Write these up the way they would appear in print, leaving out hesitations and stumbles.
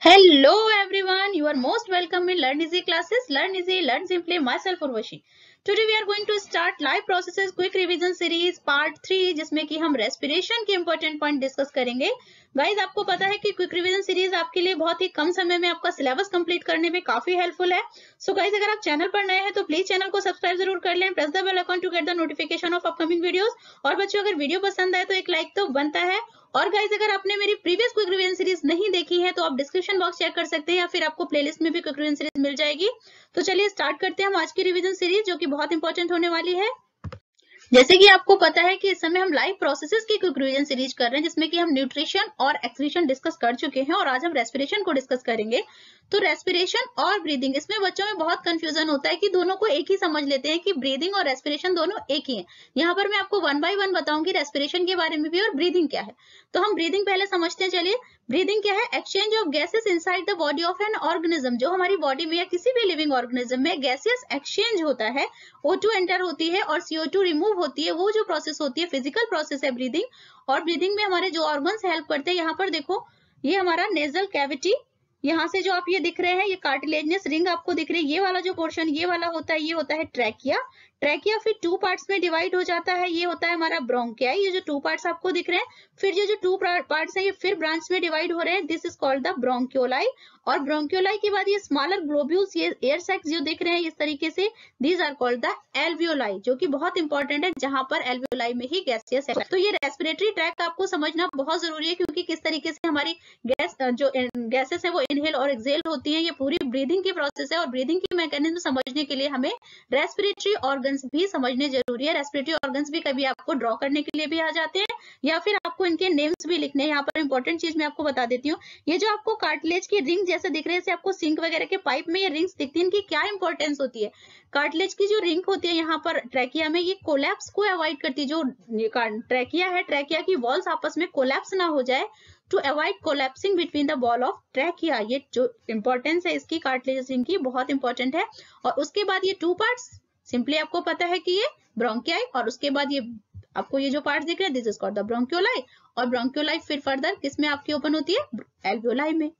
Hello everyone, you are most welcome in Learn Easy classes. Learn Easy, Learn Simply, myself Urvashi. Today we are going to start live processes quick revision series part 3 जिसमें कि हम respiration के important point discuss करेंगे. Guys आपको पता है कि quick revision series आपके लिए बहुत ही कम समय में आपका सिलेबस कंप्लीट करने में काफी हेल्पफुल है. सो गाइज अगर आप चैनल पर नए हैं तो प्लीज चैनल को सब्सक्राइब जरूर कर लें. Press the bell icon to get the notification of upcoming videos. और बच्चों अगर वीडियो पसंद आए तो एक लाइक तो बनता है. और गाइज अगर आपने मेरी प्रीवियस क्विक रिवीजन सीरीज नहीं देखी है तो आप डिस्क्रिप्शन बॉक्स चेक कर सकते हैं या फिर आपको प्लेलिस्ट में भी क्विक रिवीजन सीरीज मिल जाएगी. तो चलिए स्टार्ट करते हैं हम आज की रिवीजन सीरीज जो कि बहुत इंपॉर्टेंट होने वाली है. जैसे कि आपको पता है कि इस समय हम लाइव प्रोसेसेस की क्विक रिवीजन सीरीज कर रहे हैं जिसमें कि हम न्यूट्रिशन और एक्सक्रीशन डिस्कस कर चुके हैं और आज हम रेस्पिरेशन को डिस्कस करेंगे. तो रेस्पिरेशन और ब्रीदिंग, इसमें बच्चों में बहुत कंफ्यूजन होता है कि दोनों को एक ही समझ लेते हैं कि ब्रीदिंग और रेस्पिरेशन दोनों एक ही है. यहाँ पर मैं आपको वन बाय वन बताऊंगी रेस्पिरेशन के बारे में भी और ब्रीदिंग क्या है. तो हम ब्रीदिंग पहले समझते हैं. चलिए, ब्रीदिंग क्या है? Exchange of gases inside the body of an organism. जो हमारी बॉडी में या किसी भी लिविंग ऑर्गेनिज्म में गैसियस एक्सचेंज होता है, O2 एंटर होती है और CO2 रिमूव होती है, वो जो प्रोसेस होती है फिजिकल प्रोसेस है ब्रीदिंग. और ब्रीदिंग में हमारे जो ऑर्गन्स हेल्प करते हैं, यहाँ पर देखो ये हमारा नेजल कैविटी, यहाँ से जो आप ये दिख रहे हैं ये कार्टिलेजियस रिंग आपको दिख रही है, ये वाला जो पोर्शन ये वाला होता है, ये होता है ट्रैकिया. ट्रैकिया फिर टू पार्ट्स में डिवाइड हो जाता है, ये होता है हमारा ब्रोंकियाई. ये जो टू पार्ट्स आपको दिख रहे हैं, फिर ये जो टू पार्ट्स हैं ये फिर ब्रांच में डिवाइड हो रहे हैं, this is called the bronchioli. और ब्रोंक्योलाई के बाद ये स्मॉलर ग्लोब्यूल्स, ये एयर सैक्स जो दिख रहे हैं इस तरीके से, these are called the alveoli, जो कि बहुत इंपॉर्टेंट है जहां पर एल्वियोलाई में ही गैसियस है. तो ये रेस्पिरेटरी ट्रैक आपको समझना बहुत जरूरी है क्योंकि किस तरीके से हमारी गैस जो गैसेस है वो इनहेल और एक्सहेल होती है, ये पूरी ब्रीदिंग की प्रोसेस है. और ब्रीदिंग की मैकेनिज्म समझने के लिए हमें रेस्पिरेटरी ऑर्गन्स भी समझने जरूरी है. रेस्पिरेटरी ऑर्गन्स भी कभी आपको ड्रॉ करने के लिए भी आ जाते हैं या फिर आपको इनके नेम्स भी लिखने हैं. यहाँ पर इंपॉर्टेंट चीज मैं आपको बता देती हूँ, ये जो आपको कार्टिलेज की रिंग जैसे दिख रहे हैं, आपको सिंक वगैरह के पाइप में ये रिंग्स दिखती है, इनकी क्या इंपॉर्टेंस होती है? कार्टिलेज की जो रिंग होती है यहाँ पर ट्रैकिया में, ये कोलैप्स को अवॉइड करती है. जो ट्रैकिया है, ट्रैकिया की वॉल्स आपस में कोलैप्स ना हो जाए, to avoid collapsing between the wall of trachea. ये जो इंपॉर्टेंस है इसकी कार्टिलेज रिंग की बहुत इंपॉर्टेंट है. और उसके बाद ये टू पार्ट्स, सिंपली आपको पता है कि ये ब्रोंकियाई, और उसके बाद ये आपको ये जो पार्ट दिख रहे हैं, this is called the bronchioli. और ब्रोंक्योलाई फिर फर्दर किसमें आपकी ओपन होती है? एल्वियोलाई में.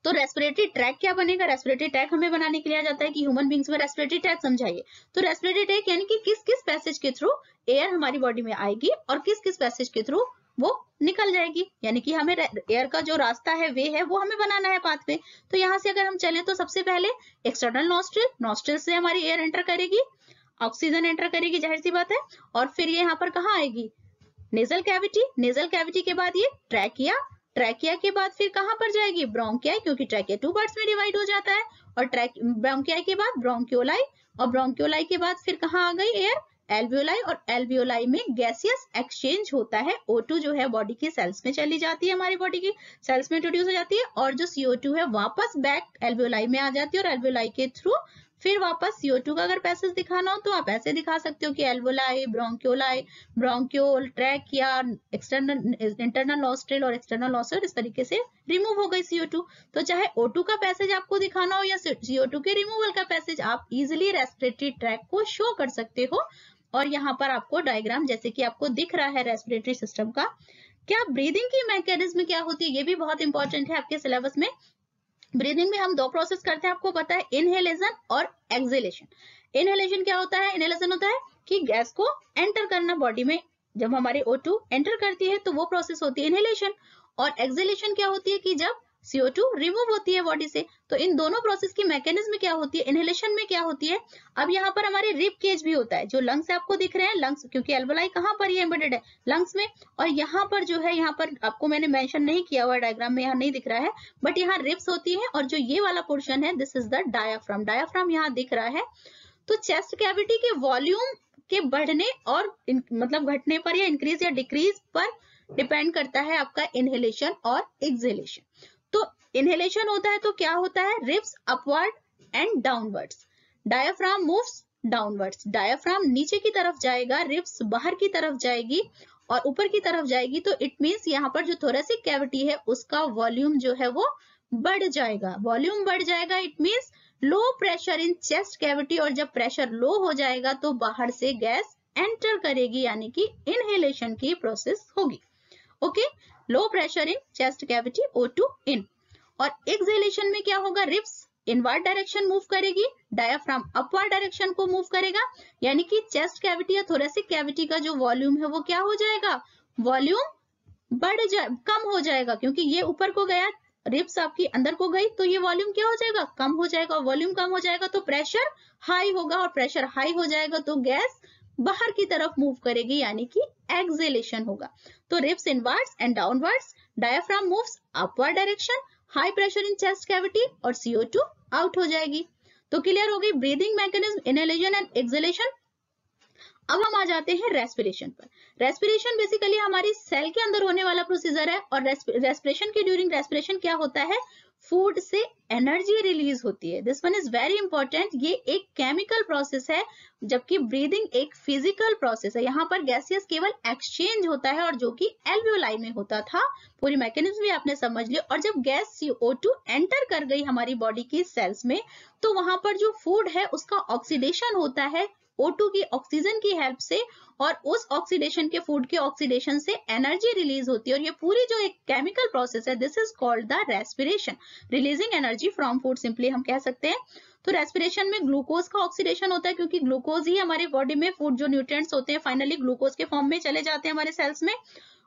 तो रेस्पिरेटरी ट्रैक क्या बनेगा? रेस्पिरेटरी ट्रैक हमें बनाने के लिए आ जाता है कि ह्यूमन बींग्स में रेस्पिरेटरी ट्रैक समझाइए. तो रेस्पिरेटरी ट्रैक यानी कि किस किस पैसेज के थ्रू एयर हमारी बॉडी में आएगी और किस किस पैसेज के थ्रू वो निकल जाएगी, यानी कि हमें एयर का जो रास्ता है, वे है, वो हमें बनाना है पाथवे. तो यहाँ से अगर हम चलें तो सबसे पहले एक्सटर्नल नॉस्ट्रिल, नॉस्ट्रिल से हमारी एयर एंटर करेगी, ऑक्सीजन एंटर करेगी, जाहिर सी बात है. और फिर ये यहाँ पर कहाँ आएगी? Nasal cavity. नेजल कैविटी के बाद ये ट्रैकिया, ट्रैकिया के बाद फिर कहां पर जाएगी? ब्रोंकियाई, क्योंकि ट्रैकिया टू पार्ट्स में डिवाइड हो जाता है. और ब्रोंकियाई के बाद ब्रोंक्योलाई, और ब्रोंक्योलाई के बाद फिर कहां आ गई? Air, alveoli. और एल्वियोलाई में गैसियस एक्सचेंज होता है. O2 जो है बॉडी की सेल्स में चली जाती है, हमारी बॉडी की सेल्स में इंट्रोड्यूस हो जाती है, और जो CO2 है वापस बैक एल्वियोलाई में आ जाती है. और एल्वियोलाई के थ्रू फिर वापस CO2 का अगर पैसेज दिखाना हो तो आप ऐसे दिखा सकते हो कि alveoli, bronchioli, bronchiole, trachea, external internal nostril और एक्सटर्नल नॉस्ट्रिल, इस तरीके से रिमूव हो गई CO2. तो चाहे O2 का पैसेज आपको दिखाना हो या CO2 के रिमूवल का पैसेज, आप इजिली रेस्पिरेटरी ट्रैक को शो कर सकते हो. और यहाँ पर आपको डायग्राम जैसे कि आपको दिख रहा है रेस्पिरेटरी सिस्टम का. क्या ब्रीदिंग की मैकेनिज्म क्या होती है, ये भी बहुत इंपॉर्टेंट है आपके सिलेबस में. ब्रीदिंग में हम दो प्रोसेस करते हैं, आपको पता है, इनहेलेशन और एक्सहेलेशन. इनहेलेशन क्या होता है? इनहेलेशन होता है कि गैस को एंटर करना बॉडी में, जब हमारी O2 एंटर करती है तो वो प्रोसेस होती है इनहेलेशन. और एक्सहेलेशन क्या होती है कि जब CO2 रिमूव होती है बॉडी से. तो इन दोनों प्रोसेस की मैकेनिज्म क्या होती है? इनहेलेशन में क्या होती है? अब यहाँ पर हमारे रिब केज भी होता है, जो लंग्स आपको दिख रहे हैं, लंग्स, क्योंकि एल्वियोलाई कहाँ पर ये एम्बेडेड है? लंग्स में. और यहाँ पर जो है, यहाँ पर आपको मैंने मेंशन नहीं किया हुआ, डायग्राम में यहाँ नहीं दिख रहा है, बट यहाँ रिब्स होती है. और जो ये वाला पोर्शन है, this is the diaphragm. Diaphragm यहाँ दिख रहा है. तो चेस्ट कैविटी के वॉल्यूम के बढ़ने और मतलब घटने पर या इंक्रीज या डिक्रीज पर डिपेंड करता है आपका इनहेलेशन और एक्सहेलेशन. तो इनहेलेशन होता है तो क्या होता है? Ribs upward and downwards, diaphragm moves downwards. Diaphragm नीचे की तरफ जाएगा, रिब्स बाहर की तरफ जाएगी और ऊपर की तरफ जाएगी. तो इट मीन्स यहाँ पर जो थोरेसिक कैविटी है उसका वॉल्यूम जो है वो बढ़ जाएगा. वॉल्यूम बढ़ जाएगा, it means low pressure in chest cavity. और जब प्रेशर लो हो जाएगा तो बाहर से गैस एंटर करेगी, यानी कि इनहेलेशन की प्रोसेस होगी. Okay, low pressure in chest cavity, O2 इन. और एक्सहेलेशन में क्या होगा, रिब्स इनवर्ड डायरेक्शन मूव करेगी, डायफ्राम अपवर्ड डायरेक्शन को मूव करेगा, यानी कि चेस्ट कैविटी या थोरेसिक कैविटी का जो वॉल्यूम है वो क्या हो जाएगा, वॉल्यूम कम हो जाएगा, क्योंकि ये ऊपर को गया, रिब्स आपकी अंदर को गई, तो ये वॉल्यूम क्या हो जाएगा, कम हो जाएगा। वॉल्यूम कम हो जाएगा तो प्रेशर हाई होगा, और प्रेशर हाई हो जाएगा तो गैस बाहर की तरफ मूव करेगी, यानी कि एक्सहेलेशन होगा। तो ribs inwards and downwards, diaphragm moves upward direction, high pressure in chest cavity, और CO2 आउट हो जाएगी। तो क्लियर हो गई breathing mechanism, inhalation and exhalation. अब हम आ जाते हैं रेस्पिरेशन पर। रेस्पिरेशन बेसिकली हमारी सेल के अंदर होने वाला प्रोसीजर है, और रेस्पिरेशन के ड्यूरिंग रेस्पिरेशन क्या होता है, फूड से एनर्जी रिलीज होती है। This one is very important. ये एक केमिकल प्रोसेस है, जबकि ब्रीदिंग एक फिजिकल प्रोसेस है। यहाँ पर गैसियस केवल एक्सचेंज होता है, और जो कि एल्वियोलाई में होता था। पूरी मैकेनिज्म भी आपने समझ लिया। और जब गैस CO2 एंटर कर गई हमारी बॉडी की सेल्स में, तो वहां पर जो फूड है उसका ऑक्सीडेशन होता है O2 की ऑक्सीजन की हेल्प से, और उस ऑक्सीडेशन के फूड के ऑक्सीडेशन से एनर्जी रिलीज होती है। और ये पूरी जो एक केमिकल प्रोसेस है, this is called the respiration, releasing energy from food, simply हम कह सकते हैं। तो रेस्पिरेशन में ग्लूकोज का ऑक्सीडेशन होता है, क्योंकि ग्लूकोज ही हमारे बॉडी में फूड जो न्यूट्रिएंट्स होते हैं फाइनली ग्लूकोज के फॉर्म में चले जाते हैं हमारे सेल्स में।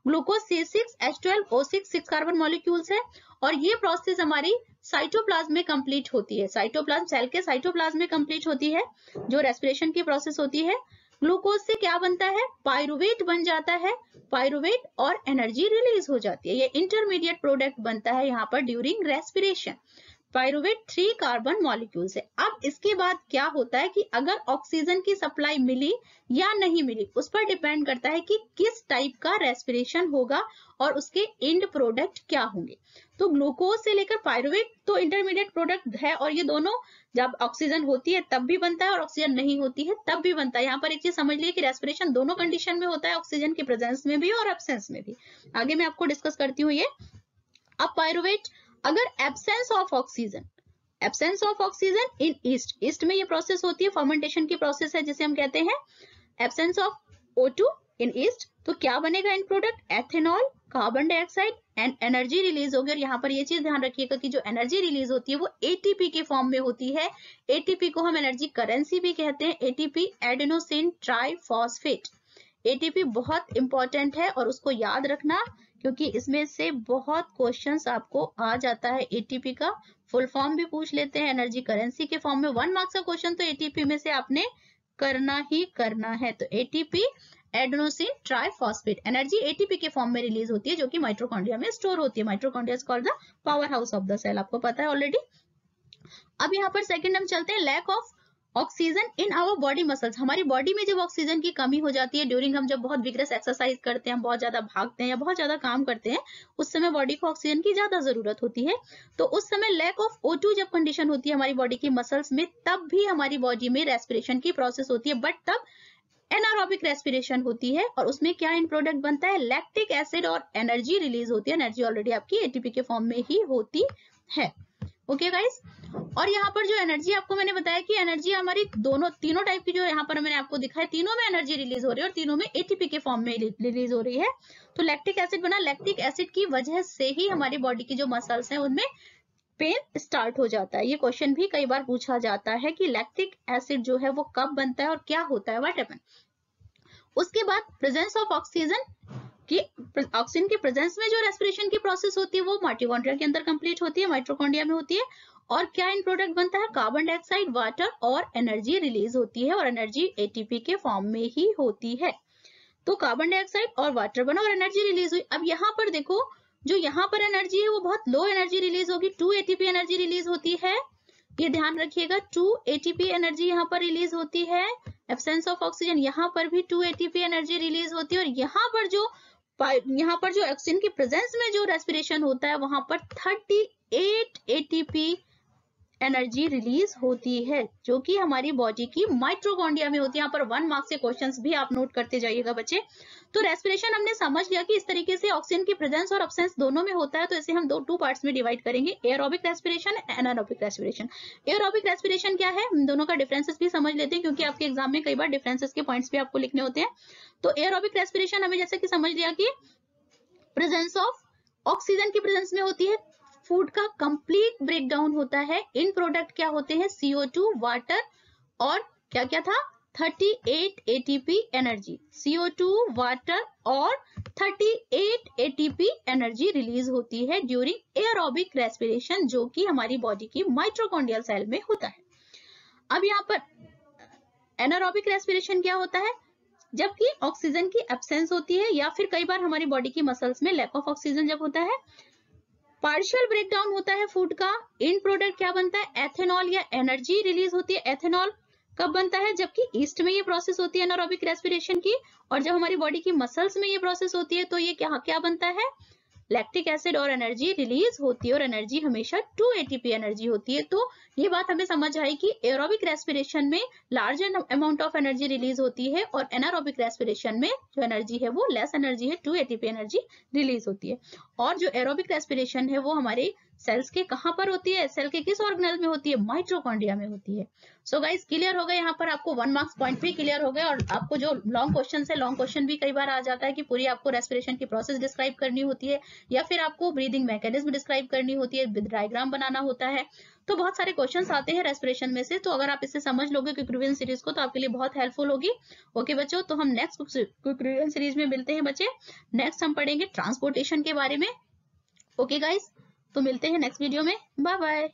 ग्लूकोज C6H12O6 6 कार्बन मॉलिक्यूल्स है, और ये प्रोसेस हमारी साइटोप्लाज्म में कंप्लीट होती है। साइटोप्लाज्म, सेल के साइटोप्लाज्म में कंप्लीट होती है जो रेस्पिरेशन की प्रोसेस होती है। ग्लूकोज से क्या बनता है, पायरुवेट बन जाता है, पायरुवेट, और एनर्जी रिलीज हो जाती है। ये इंटरमीडिएट प्रोडक्ट बनता है यहाँ पर during respiration. Pyruvate 3 carbon molecules है। अब इसके बाद क्या होता है कि अगर ऑक्सीजन की सप्लाई मिली या नहीं मिली, उस पर डिपेंड करता है कि किस टाइप का रेस्पिरेशन होगा और उसके एंड प्रोडक्ट क्या होंगे। तो ग्लूकोज से लेकर पायरुवेट तो इंटरमीडिएट प्रोडक्ट है, और ये दोनों जब ऑक्सीजन होती है तब भी बनता है, और ऑक्सीजन नहीं होती है तब भी बनता है। यहाँ पर एक चीज समझ लीजिए कि रेस्पिरेशन दोनों कंडीशन में होता है, ऑक्सीजन की प्रेजेंस में भी और एब्सेंस में भी। आगे मैं आपको डिस्कस करती हूँ ये। अब पायरुवेट, अगर absence of oxygen, absence of oxygen in east, east में ये प्रोसेस होती है, फर्मेंटेशन की प्रोसेस है जिसे हम कहते हैं absence of O2 in east, तो क्या बनेगा end product, ethanol, carbon dioxide, and energy release होगी। और यहाँ पर ये चीज ध्यान रखिएगा कि जो एनर्जी रिलीज होती है वो ATP के फॉर्म में होती है। ATP को हम एनर्जी करेंसी भी कहते हैं, ATP एडेनोसिन ट्राइफॉस्फेट। ATP बहुत इंपॉर्टेंट है, और उसको याद रखना, क्योंकि इसमें से बहुत क्वेश्चंस आपको आ जाता है। ATP का फुल फॉर्म भी पूछ लेते हैं एनर्जी करेंसी के फॉर्म में। 1 मार्क्स का क्वेश्चन तो ATP में से आपने करना ही करना है। तो ATP adenosine triphosphate, energy ATP के फॉर्म में रिलीज होती है, जो कि माइटोकॉन्ड्रिया में स्टोर होती है। Mitochondria is called the power house of the cell, आपको पता है ऑलरेडी। अब यहाँ पर सेकंड हम चलते हैं, lack of oxygen in our body muscles. हमारी बॉडी में जब ऑक्सीजन की कमी हो जाती है ड्यूरिंग, हम जब बहुत विग्रेस एक्सरसाइज करते हैं, बहुत ज्यादा भागते हैं या बहुत ज्यादा काम करते हैं, उस समय बॉडी को ऑक्सीजन की ज्यादा जरूरत होती है। तो उस समय लैक ऑफ O2 जब कंडीशन होती है हमारी बॉडी की मसल्स में, तब भी हमारी बॉडी में रेस्पिरेशन की प्रोसेस होती है, बट तब एनारोबिक रेस्पिरेशन होती है। और उसमें क्या इन प्रोडक्ट बनता है, लैक्टिक एसिड, और एनर्जी रिलीज होती है। एनर्जी ऑलरेडी आपकी ATP के फॉर्म में ही होती है। ओके गाइस, और यहाँ पर जो एनर्जी आपको मैंने बताया कि एनर्जी हमारी तीनों टाइप की जो यहाँ पर मैंने आपको दिखाया, तीनों में एनर्जी रिलीज हो रही है, और तीनों में ATP के फॉर्म में रिलीज हो रही है। तो लैक्टिक एसिड बना, लैक्टिक एसिड की वजह से ही हमारी बॉडी की जो मसल्स हैं उनमें पेन स्टार्ट हो जाता है। ये क्वेश्चन भी कई बार पूछा जाता है कि लैक्टिक एसिड जो है वो कब बनता है और क्या होता है, व्हाट हैपन। उसके बाद प्रेजेंस ऑफ ऑक्सीजन कि ऑक्सीजन के प्रेजेंस में जो रेस्पिरेशन की प्रोसेस होती है वो माइटोकॉन्ड्रिया के अंदर कंप्लीट होती है, माइटोकॉन्ड्रिया में होती है। और क्या इन प्रोडक्ट बनता है, कार्बन डाइऑक्साइड, वाटर, और एनर्जी रिलीज होती है, और एनर्जी ATP के फॉर्म में ही होती है। तो कार्बन डाइऑक्साइड और वाटर बना और एनर्जी रिलीज हुई। अब यहाँ पर देखो, जो यहाँ पर एनर्जी है वो बहुत लो एनर्जी रिलीज होगी, 2 ATP एनर्जी रिलीज होती है। ये ध्यान रखिएगा, 2 ATP एनर्जी यहाँ पर रिलीज होती है। एब्सेंस ऑफ ऑक्सीजन, यहाँ पर भी 2 ATP एनर्जी रिलीज होती है। और यहाँ पर जो ऑक्सीजन की प्रेजेंस में जो रेस्पिरेशन होता है वहां पर 38 ATP एनर्जी रिलीज होती है, जो कि हमारी बॉडी की माइटोकॉन्ड्रिया में होती है। यहाँ पर 1 मार्क्स के क्वेश्चंस भी आप नोट करते जाइएगा बच्चे। तो रेस्पिरेशन हमने समझ लिया कि इस तरीके से ऑक्सीजन की प्रेजेंस और एब्सेंस दोनों में होता है। तो इसे हम 2 पार्ट्स में डिवाइड करेंगे, aerobic respiration, anaerobic respiration. Aerobic respiration क्या है, हम दोनों का डिफरेंसेस भी समझ लेते हैं, क्योंकि आपके एग्जाम में कई बार डिफरेंसेस के पॉइंट्स भी आपको लिखने होते हैं। तो एयरोबिक रेस्पिरेशन हमें जैसे कि समझ लिया कि प्रेजेंस ऑफ ऑक्सीजन की प्रेजेंस में होती है, फूड का कंप्लीट ब्रेकडाउन होता है। इन प्रोडक्ट क्या होते हैं, CO2, वाटर और क्या क्या था, 38 ATP एनर्जी। CO2, वाटर और 38 ATP एनर्जी रिलीज होती है ड्यूरिंग एयरोबिक रेस्पिरेशन, जो कि हमारी बॉडी की माइटोकॉन्ड्रियल सेल में होता है। अब यहाँ पर एनारोबिक रेस्पिरेशन क्या होता है, जबकि ऑक्सीजन की एब्सेंस होती है या फिर कई बार हमारी बॉडी की मसल्स में लैक ऑफ ऑक्सीजन जब होता है। पार्शियल ब्रेकडाउन होता है फूड का। इन प्रोडक्ट क्या बनता है, एथेनॉल या एनर्जी रिलीज होती है। एथेनॉल कब बनता है, जबकि ईस्ट में ये प्रोसेस होती है एनारोबिक रेस्पिरेशन की, और जब हमारी बॉडी की मसल्स में ये प्रोसेस होती है तो ये क्या क्या बनता है, लैक्टिक एसिड और एनर्जी रिलीज होती है, और एनर्जी हमेशा 2 ATP एनर्जी होती है। तो ये बात हमें समझ आई कि एरोबिक रेस्पिरेशन में large amount of energy release होती है और एनारोबिक रेस्पिरेशन में जो एनर्जी है वो लेस एनर्जी है, 2 ATP एनर्जी रिलीज होती है। और जो एरोबिक रेस्पिरेशन है वो हमारे सेल्स के कहां पर होती है, सेल के किस ऑर्गेनेल में होती है, माइटोकॉन्ड्रिया में होती है। सो गाइस क्लियर हो गए, यहाँ पर आपको 1 मार्क्स पॉइंट भी क्लियर हो गए। और आपको जो लॉन्ग क्वेश्चन है, लॉन्ग क्वेश्चन भी कई बार आ जाता है कि पूरी आपको रेस्पिरेशन की प्रोसेस डिस्क्राइब करनी होती है या फिर आपको ब्रीदिंग मैकेनिज्म डिस्क्राइब करनी होती है, डायग्राम बनाना होता है। तो बहुत सारे क्वेश्चंस आते हैं रेस्पिरेशन में से, तो अगर आप इसे समझ लोगे क्विक रिवीजन सीरीज को तो आपके लिए बहुत हेल्पफुल होगी। ओके बच्चों, तो हम नेक्स्ट क्विक रिवीजन सीरीज में मिलते हैं बच्चे। नेक्स्ट हम पढ़ेंगे ट्रांसपोर्टेशन के बारे में। ओके गाइस, तो मिलते हैं नेक्स्ट वीडियो में। Bye bye.